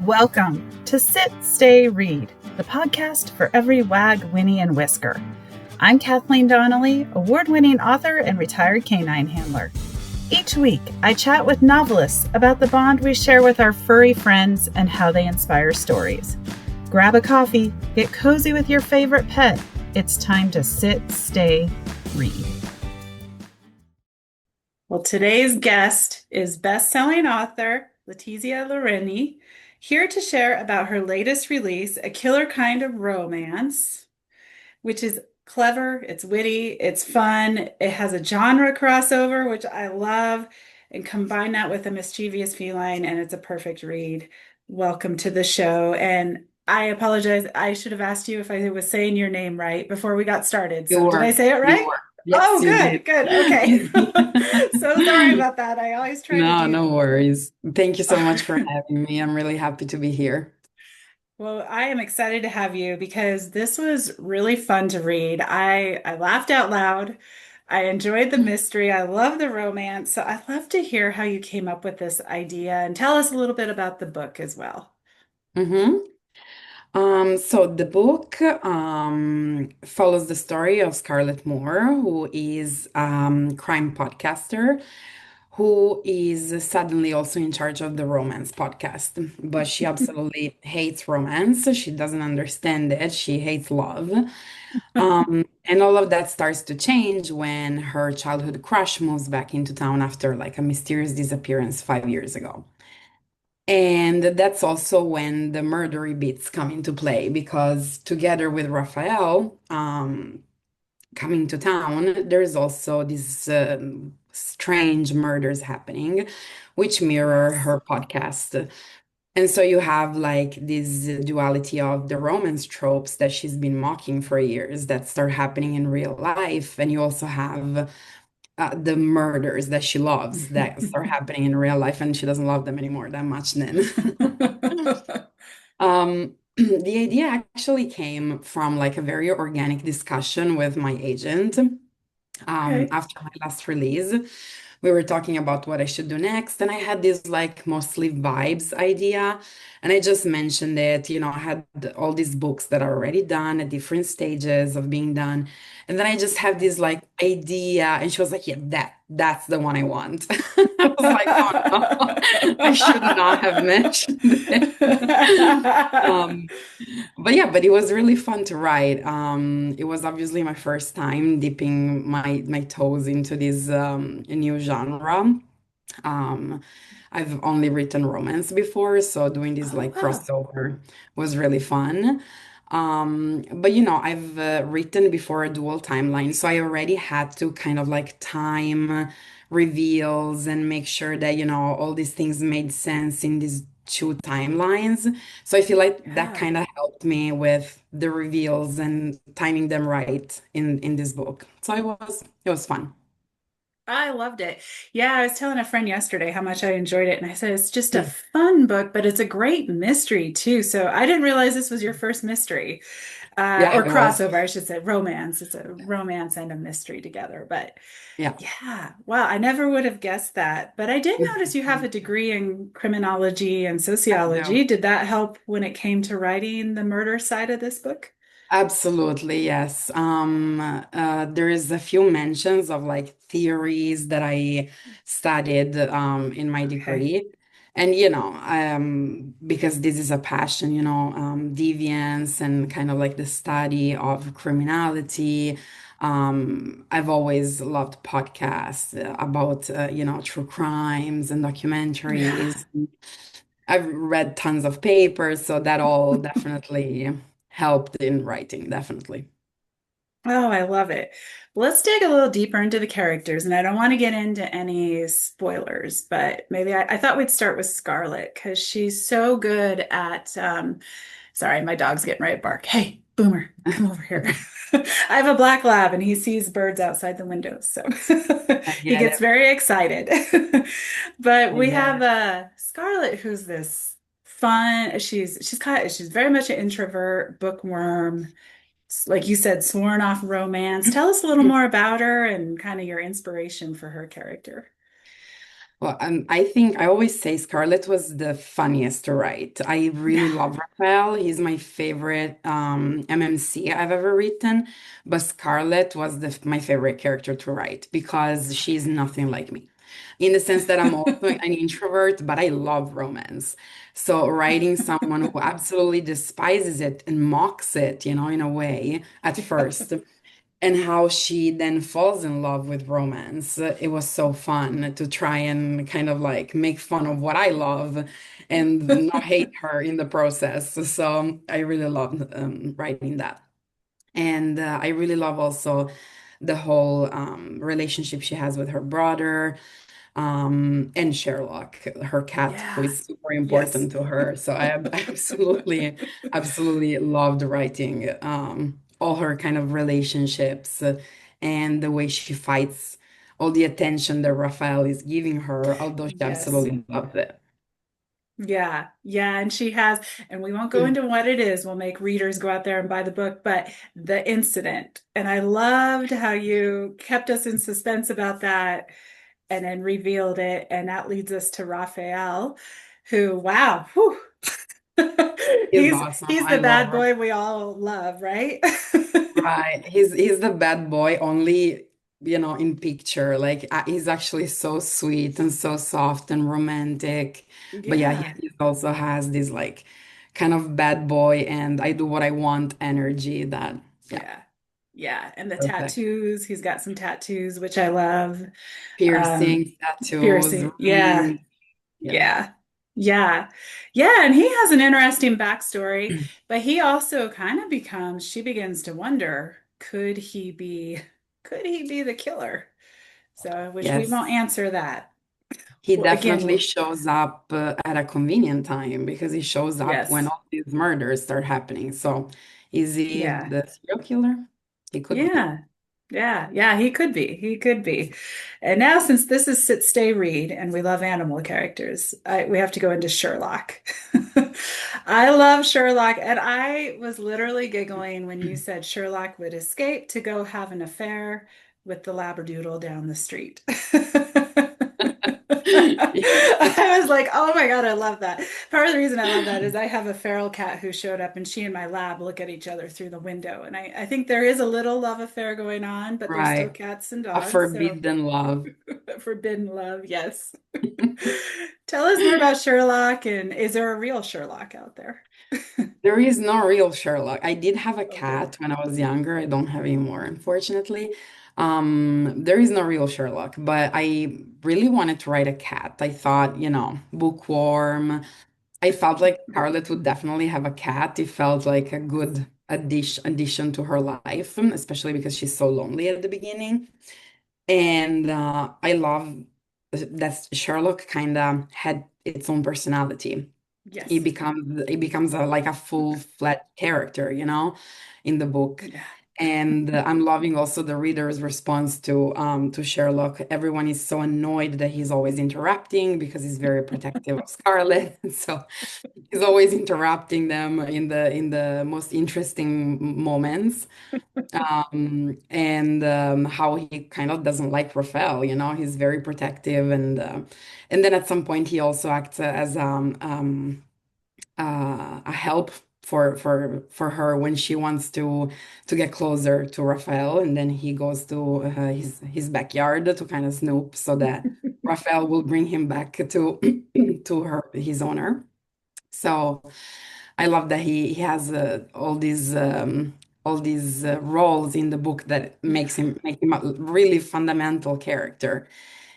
Welcome to Sit, Stay, Read, the podcast for every wag, whinny, and whisker. I'm Kathleen Donnelly, award-winning author and retired canine handler. Each week, I chat with novelists about the bond we share with our furry friends and how they inspire stories. Grab a coffee, get cozy with your favorite pet. It's time to sit, stay, read. Well, today's guest is best-selling author Letizia Lorini, here to share about her latest release, A Killer Kind of Romance, which is clever, it's witty, it's fun, it has a genre crossover, which I love, and combine that with a mischievous feline, and it's a perfect read. Welcome to the show. And I apologize, I should have asked you if I was saying your name right before we got started. You So did I were. say it You right? were. Oh, Yes, you good, did. good. Okay. So sorry about that. I always try to No, do. no worries. Thank you so much for having me. I'm really happy to be here. Well, I am excited to have you because this was really fun to read. I laughed out loud. I enjoyed the mystery. I love the romance. So I'd love to hear how you came up with this idea and tell us a little bit about the book as well. hmm so the book follows the story of Scarlett Moore, who is crime podcaster, who is suddenly also in charge of the romance podcast. But she absolutely hates romance. She doesn't understand it. She hates love. And all of that starts to change when her childhood crush moves back into town after like a mysterious disappearance 5 years ago. And that's also when the murdery bits come into play because together with Raphael coming to town, there's also these strange murders happening, which mirror Yes. her podcast. And so you have like this duality of the romance tropes that she's been mocking for years that start happening in real life. And you also have the murders that she loves that start happening in real life, and she doesn't love them anymore that much then. The idea actually came from like a very organic discussion with my agent Okay. after my last release. We were talking about what I should do next, and I had this like mostly vibes idea. And I just mentioned it, I had all these books that are already done at different stages of being done. And then I just have this like idea, and she was like, "Yeah, that's the one I want." I was like, "Oh no, I should not have mentioned it." Um, but it was really fun to write. It was obviously my first time dipping my toes into this new genre. Um, I've only written romance before, so doing this Oh, like wow. crossover was really fun. But I've written before a dual timeline, so I already had to kind of like time reveals and make sure that, all these things made sense in these two timelines. So I feel like that Yeah. kind of helped me with the reveals and timing them right in this book. So it was fun. I loved it. Yeah, I was telling a friend yesterday how much I enjoyed it, and I said it's just a fun book, but it's a great mystery too. So I didn't realize this was your first mystery, Yeah, or it was. crossover, I should say, romance. It's a romance and a mystery together. But Yeah. yeah, wow, I never would have guessed that. But I did notice you have a degree in criminology and I do. sociology. Did that help when it came to writing the murder side of this book? Absolutely, yes. There is a few mentions of like theories that I studied in my Okay. degree. And because this is a passion, deviance and kind of like the study of criminality. I've always loved podcasts about true crimes and Yeah. documentaries. I've read tons of papers, so that all definitely helped in writing, definitely. Oh, I love it. Let's dig a little deeper into the characters, and I don't want to get into any spoilers, but maybe I thought we'd start with Scarlett because she's so good at sorry, my dog's getting ready to bark. Hey, Boomer, come over here. I have a black lab and he sees birds outside the window, so I he get gets it. very excited. But I we get have it. Scarlett, who's this fun. She's very much an introvert, bookworm, like you said, sworn off romance. Tell us a little more about her and kind of your inspiration for her character. Well, I think I always say Scarlett was the funniest to write. I really Yeah. love Raphael. He's my favorite MMC I've ever written, but Scarlett was my favorite character to write because she's nothing like me. In the sense that I'm also an introvert, but I love romance. So writing someone who absolutely despises it and mocks it, in a way at first and how she then falls in love with romance. It was so fun to try and kind of like make fun of what I love and not hate her in the process. So I really loved writing that. And I really love also the whole relationship she has with her brother and Sherlock, her cat, who Yeah. is super Yes. important to her. So I absolutely, absolutely loved writing all her kind of relationships and the way she fights, all the attention that Raphael is giving her, although she Yes. absolutely loves it. Yeah, yeah, and she has, and we won't go into what it is. We'll make readers go out there and buy the book, but the incident. And I loved how you kept us in suspense about that and then revealed it. And that leads us to Raphael, who, wow, whew, He's awesome. he's I the love bad her. boy we all love, right? Right. He's the bad boy only, in picture. Like he's actually so sweet and so soft and romantic. But yeah, Yeah. he also has this like kind of bad boy and I do what I want energy that, yeah, Yeah. Yeah. And the perfect. tattoos, he's got some tattoos, which I love. Um, Piercings, tattoos, piercing. Yeah. rings. Yeah. Yeah. Yeah. Yeah. And he has an interesting backstory, but he also kind of becomes, she begins to wonder, could he be the killer? So, which we Yes. won't answer that. He Well, again, definitely shows up at a convenient time because he shows up when yes. all these murders start happening. So is he Yeah. the serial killer? He could be. Yeah. Yeah. Yeah. He could be. He could be. And now, since this is Sit, Stay, Read, and we love animal characters, we have to go into Sherlock. I love Sherlock. And I was literally giggling when you said Sherlock would escape to go have an affair with the Labradoodle down the street. I was like, oh my God, I love that. Part of the reason I love that is I have a feral cat who showed up and she and my lab look at each other through the window. And I think there is a little love affair going on, but they're still Right. cats and A dogs. So forbidden love. forbidden love, yes. Tell us more about Sherlock, and is there a real Sherlock out there? There is no real Sherlock. I did have a Oh, good. cat when I was younger. I don't have anymore, unfortunately. There is no real Sherlock, but I really wanted to write a cat. I thought, bookworm. I felt like Scarlett would definitely have a cat. It felt like a good addition to her life, especially because she's so lonely at the beginning. And I love that Sherlock kind of had its own personality. He Yes. becomes he becomes like a full-fledged character, in the book. Yeah. And I'm loving also the reader's response to Sherlock. Everyone is so annoyed that he's always interrupting because he's very protective of Scarlet. So he's always interrupting them in the most interesting moments. And how he kind of doesn't like Raphael, he's very protective and then at some point he also acts as a help for her when she wants to get closer to Raphael, and then he goes to his backyard to kind of snoop so that Raphael will bring him back to to his owner. So I love that he has all these roles in the book that Yeah. make him a really fundamental character.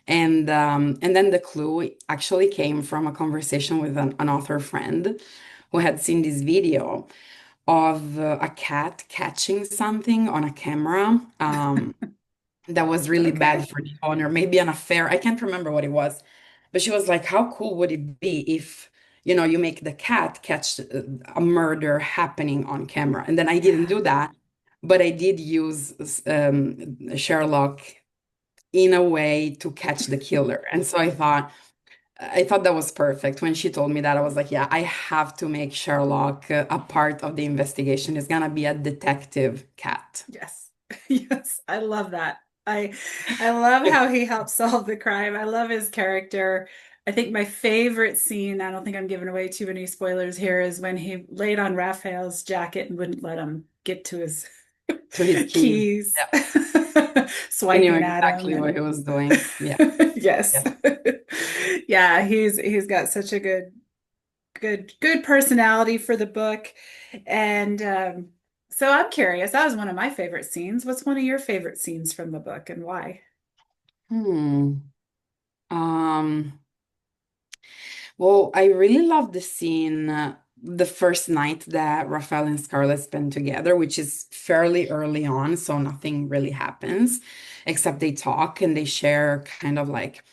And then the clue actually came from a conversation with an author friend who had seen this video of a cat catching something on a camera. That was really Okay. bad for the owner, maybe an affair. I can't remember what it was, but she was like, "How cool would it be if, you make the cat catch a murder happening on camera?" And then I didn't Yeah. do that, but I did use Sherlock in a way to catch the killer. And so I thought that was perfect. When she told me that, I was like, yeah, I have to make Sherlock a part of the investigation. It's gonna be a detective cat. Yes. Yes. I love that. I I love how he helps solve the crime. I love his character. I think my favorite scene, I don't think I'm giving away too many spoilers here, is when he laid on Raphael's jacket and wouldn't let him get to his To his keys. keys, Yeah. He knew swiping at him exactly what and he was doing. Yeah. yes. Yeah. Yeah, he's got such a good personality for the book. And so I'm curious. That was one of my favorite scenes. What's one of your favorite scenes from the book and why? Hmm. Um, well, I really love the scene, the first night that Raphael and Scarlett spend together, which is fairly early on, so nothing really happens, except they talk and they share kind of like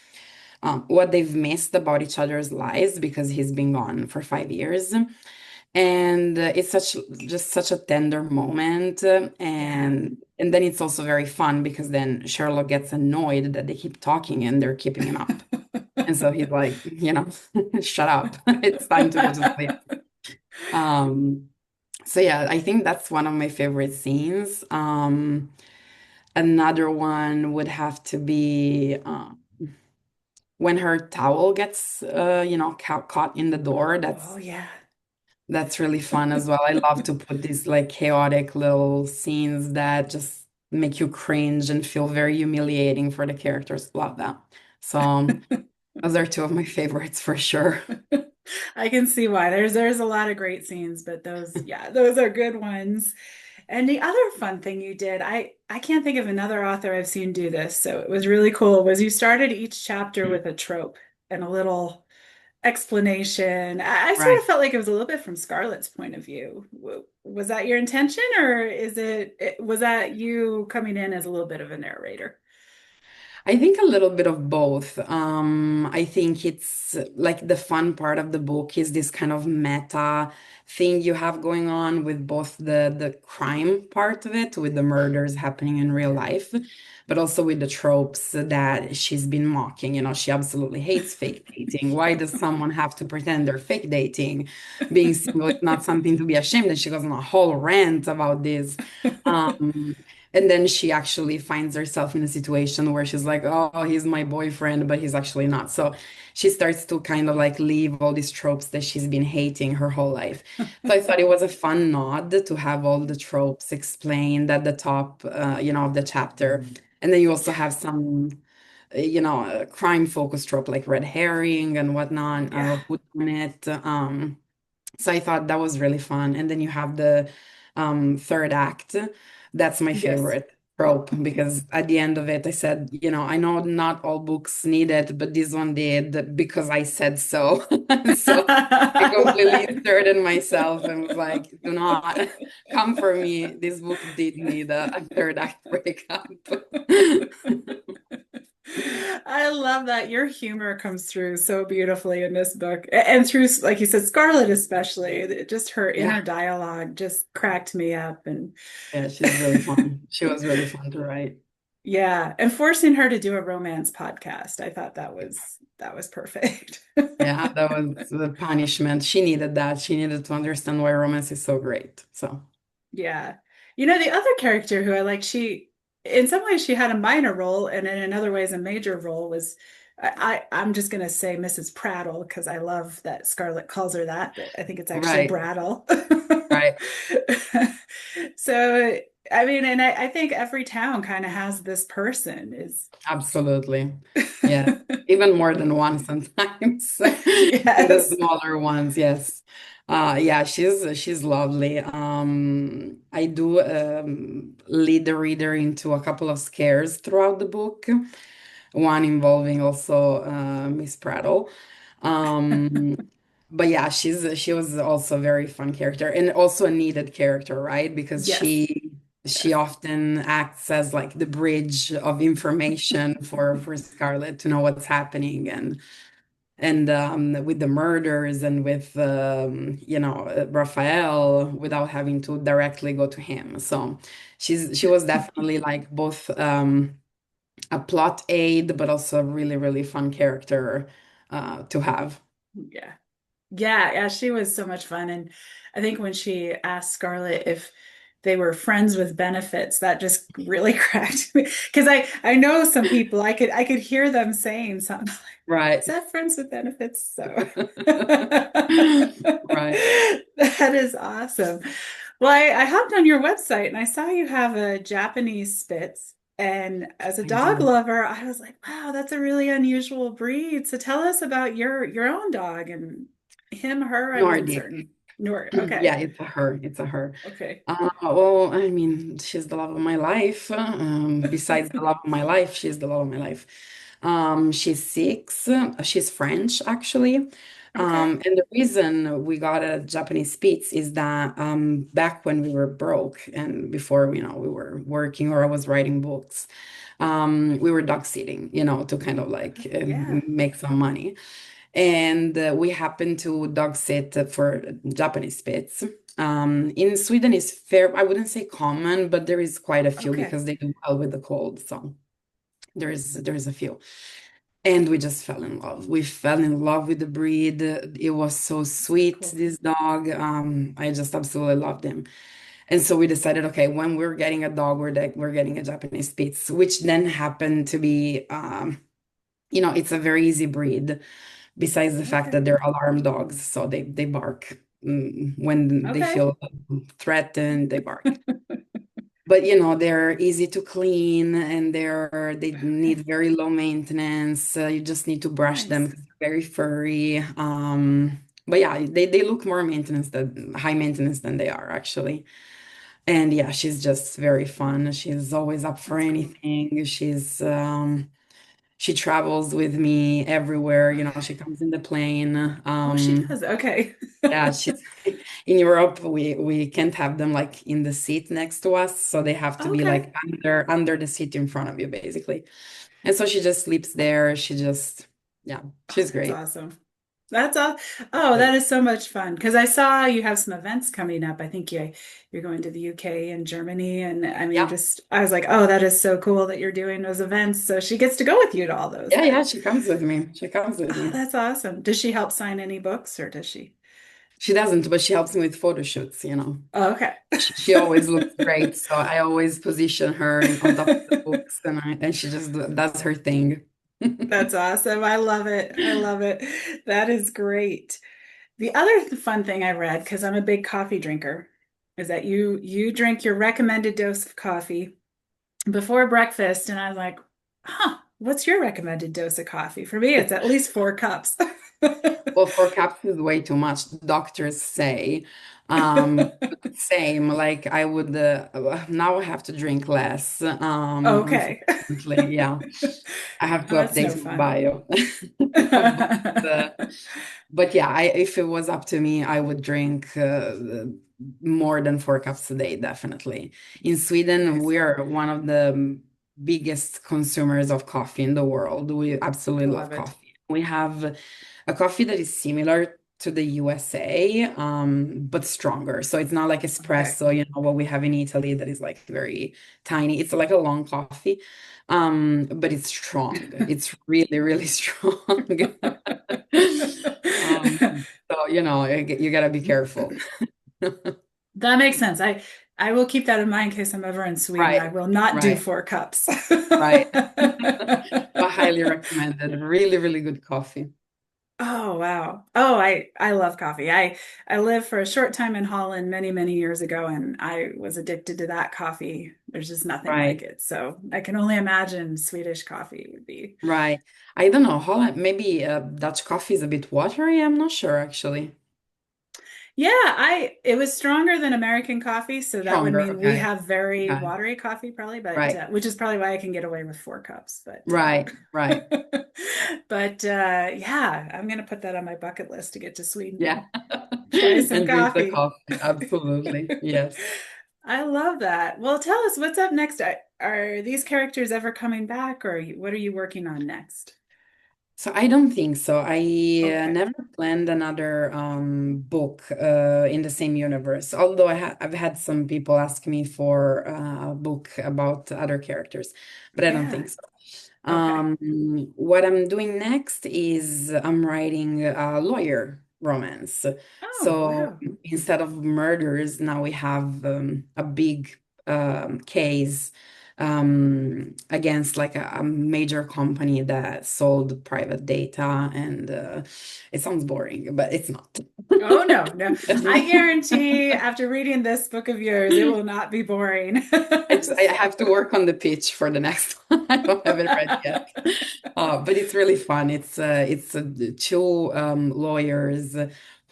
what they've missed about each other's lives because he's been gone for 5 years. And it's just such a tender moment, Yeah. and then it's also very fun because then Sherlock gets annoyed that they keep talking and they're keeping him up. And so he's like, shut up. It's time to go to sleep. Um, so yeah, I think that's one of my favorite scenes. Another one would have to be when her towel gets, caught in the door. Oh yeah. That's really fun as well. I love to put these like chaotic little scenes that just make you cringe and feel very humiliating for the characters. Love that. So those are two of my favorites for sure. I can see why. There's a lot of great scenes, but those, yeah, those are good ones. And the other fun thing you did, I can't think of another author I've seen do this, so it was really cool, was you started each chapter with a trope and a little explanation. I sort of Right. felt like it was a little bit from Scarlett's point of view. Was that your intention, or was that you coming in as a little bit of a narrator? I think a little bit of both. I think it's like the fun part of the book is this kind of meta thing you have going on with both the crime part of it, with the murders happening in real life, but also with the tropes that she's been mocking. She absolutely hates fake dating. Why does someone have to pretend they're fake dating? Being single is not something to be ashamed. And she goes on a whole rant about this. Um, and then she actually finds herself in a situation where she's like, oh, he's my boyfriend, but he's actually not. So she starts to kind of like leave all these tropes that she's been hating her whole life. So I thought it was a fun nod to have all the tropes explained at the top, of the chapter. And then you also have some, crime-focused trope like red herring and whatnot, Yeah. whodunit. So I thought that was really fun. And then you have the third act. That's my Yes. favorite trope because at the end of it, I said, I know not all books need it, but this one did because I said so. So I I love completely that. inserted myself and was like, do not come for me. This book did need a third act breakup. I love that your humor comes through so beautifully in this book. And through, like you said, Scarlett especially. Just her inner Yeah. dialogue just cracked me up. And Yeah, she's really fun. She was really fun to write. yeah, and forcing her to do a romance podcast. I thought that was perfect. Yeah, that was the punishment. She needed that. She needed to understand why romance is so great. So, Yeah. The other character who I like, in some ways, she had a minor role, and in other ways, a major role was, I'm just going to say Mrs. Prattle because I love that Scarlett calls her that, but I think it's actually right, Brattle. right. So, I mean, and I think every town kind of has this person is, Absolutely. Yeah. Even more than one sometimes in the yes. smaller ones. Yes. Yeah, she's lovely. I do lead the reader into a couple of scares throughout the book, one involving also Miss Prattle. Um, but yeah, she was also a very fun character and also a needed character, right? Because Yes. she Yes. often acts as like the bridge of information for Scarlett to know what's happening and with the murders and with Raphael without having to directly go to him. So she was definitely like both a plot aid, but also a really, really fun character to have. Yeah. Yeah, yeah, she was so much fun. And I think when she asked Scarlett if they were friends with benefits. That just really cracked me because I know some people I could hear them saying something like, Right. is that friends with benefits? So Right. that is awesome. Well, I hopped on your website and I saw you have a Japanese Spitz. And as a I dog do. lover, I was like, wow, that's a really unusual breed. So tell us about your own dog and him, her, I wasn't Nordic. certain. Nor, Yeah, okay. it's a her. It's a her. Okay. Well, I mean, she's the love of my life. Besides the love of my life, she's the love of my life. She's 6. She's French, actually. Okay. And the reason we got a Japanese Spitz is that back when we were broke and before, we were working or I was writing books, we were dog sitting, to kind of like Yeah. make some money. And we happened to dog sit for Japanese Spitz. In Sweden is fair, I wouldn't say common, but there is quite a few Okay. because they do well with the cold. So there's a few. And we just fell in love. We fell in love with the breed. It was so So sweet, cool. this dog. I just absolutely loved him. And so we decided, okay, when we're getting a dog, we're getting a Japanese Spitz, which then happened to be, it's a very easy breed besides the fact Okay. that they're alarm dogs, so they bark when they Okay. feel threatened, they bark. But they're easy to clean and they Okay. need very low maintenance. You just need to brush them Nice. 'cause they're very furry. But yeah, they look more maintenance than high maintenance than they are actually. And yeah, she's just very fun. She's always up for That's cool. anything. She travels with me everywhere. She comes in the plane. Oh, she does. Okay. Yeah, she's in Europe. We can't have them like in the seat next to us, so they have to be Okay. like under the seat in front of you, basically. And so she just sleeps there. Yeah, Oh, she's that's great. awesome. That's all. Oh, that Great. is so much fun. Because I saw you have some events coming up. I think you're going to the UK and Germany. And I mean, Yeah, just I was like, oh, that is so cool that you're doing those events. So she gets to go with you to all those yeah, then. yeah. She comes with me. She comes with Oh, me. that's awesome. Does she help sign any books or does she? She doesn't, but she helps me with photo shoots. Oh, okay. She always looks great, so I always position her on top of the books, and she just does her thing. That's awesome. I love it. I love it. That is great. The other fun thing I read, because I'm a big coffee drinker, is that you drink your recommended dose of coffee before breakfast. And I was like, huh, what's your recommended dose of coffee? For me, it's at least 4 cups. Well, 4 cups is way too much, doctors say. Same, like I would now I have to drink less. Okay. Unfortunately, yeah, I have to That's no update my fun. bio. Uh, but yeah, if it was up to me, I would drink more than 4 cups a day, definitely. In Sweden, Nice. we are one of the biggest consumers of coffee in the world. We I absolutely love love it. coffee. We have a coffee that is similar to the USA, but stronger. So it's not like Okay. espresso, what we have in Italy that is like very tiny. It's like a long coffee, but it's strong. It's really, really strong. So, you gotta be careful. That makes sense. I will keep that in mind in case I'm ever in Sweden. I Right, will not do right, 4 cups. right. But highly recommended. Really, really good coffee. Oh wow. Oh, I love coffee. I lived for a short time in Holland many, many years ago and I was addicted to that coffee. There's just nothing like Right, it. So I can only imagine Swedish coffee would be. right. I don't know. Holland, maybe Dutch coffee is a bit watery. I'm not sure actually. Yeah, I it was stronger than American coffee, so that would Stronger. mean we Okay. have very Okay. watery coffee probably, but Right. which is probably why I can get away with 4 cups. But Right. Right. but yeah, I'm gonna put that on my bucket list to get to Sweden Yeah. and try some And drink the coffee. coffee. Absolutely. Yes. I love that. Well, tell us what's up next. Are these characters ever coming back, or what are you working on next? So I don't think so. I Okay. never planned another book in the same universe. Although I've had some people ask me for a book about other characters, but I don't Yeah. think so. Okay. What I'm doing next is I'm writing a lawyer. romance. Oh, So wow. instead of murders, now we have a big case against like a major company that sold private data, and it sounds boring, but it's not. Oh, no, no. I guarantee after reading this book of yours, it will not be boring. I have to work on the pitch for the next one. I don't have it ready yet. But it's really fun. It's two lawyers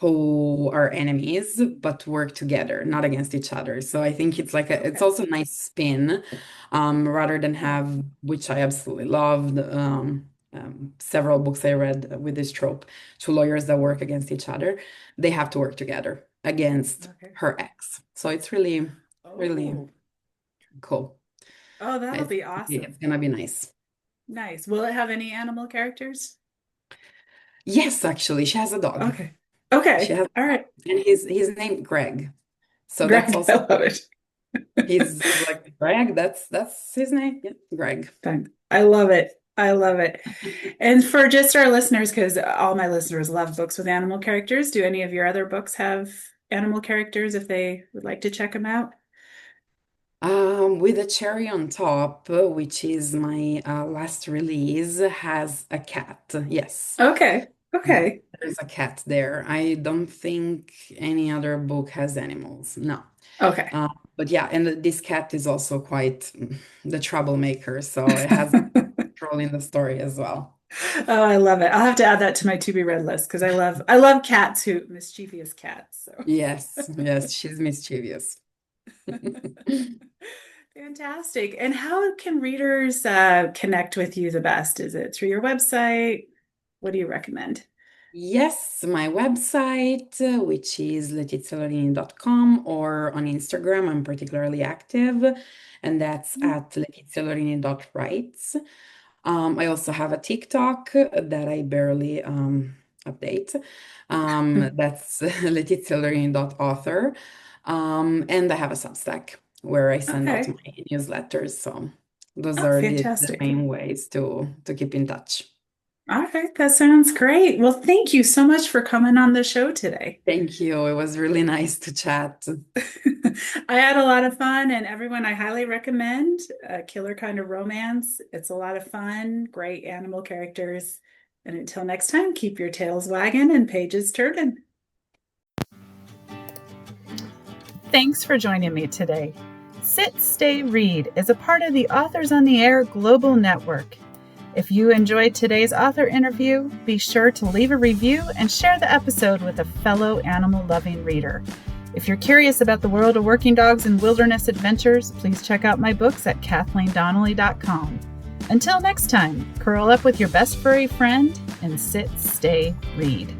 who are enemies but work together, not against each other. So I think it's like it's Okay. also a nice spin, rather than Oh, have, which I absolutely loved, several books I read with this trope, two lawyers that work against each other. They have to work together against okay. her ex. So it's really, really Oh, cool. oh, that'll It's, be it's awesome. gonna be nice. Nice. Will it have any animal characters? Yes, actually, she has a dog. Okay. She Okay. has, All right. and he's named Greg. So that's Greg, I also love it. he's like Greg. That's his name. Yeah, Greg. Fun. I love it. I love it. And for just our listeners, because all my listeners love books with animal characters, do any of your other books have animal characters if they would like to check them out? With a cherry on top, which is my last release, has a cat. Yes. Okay. Yeah, Okay. there's a cat there. I don't think any other book has animals. No. Okay. But yeah, and this cat is also quite the troublemaker, so it has a role in the story as well. Oh, I love it. I'll have to add that to my to be read list because I love cats who mischievous cats. So Yes, yes, she's mischievous. fantastic. And how can readers connect with you the best? Is it through your website? What do you recommend? Yes, my website, which is letizialorini.com, or on Instagram, I'm particularly active, and that's at letizialorini.writes. I also have a TikTok that I barely update. That's letizialorini.author. And I have a Substack where I send out Okay. my newsletters. So those Oh, are the fantastic. main ways to keep in touch. All right, that sounds great. Well, thank you so much for coming on the show today. Thank you. It was really nice to chat. I had a lot of fun, and everyone I highly recommend a killer kind of romance. It's a lot of fun, great animal characters. And until next time, keep your tails wagging and pages turning. Thanks for joining me today. Sit, Stay, Read is a part of the Authors on the Air Global Network. If you enjoyed today's author interview, be sure to leave a review and share the episode with a fellow animal-loving reader. If you're curious about the world of working dogs and wilderness adventures, please check out my books at KathleenDonnelly.com. Until next time, curl up with your best furry friend and sit, stay, read.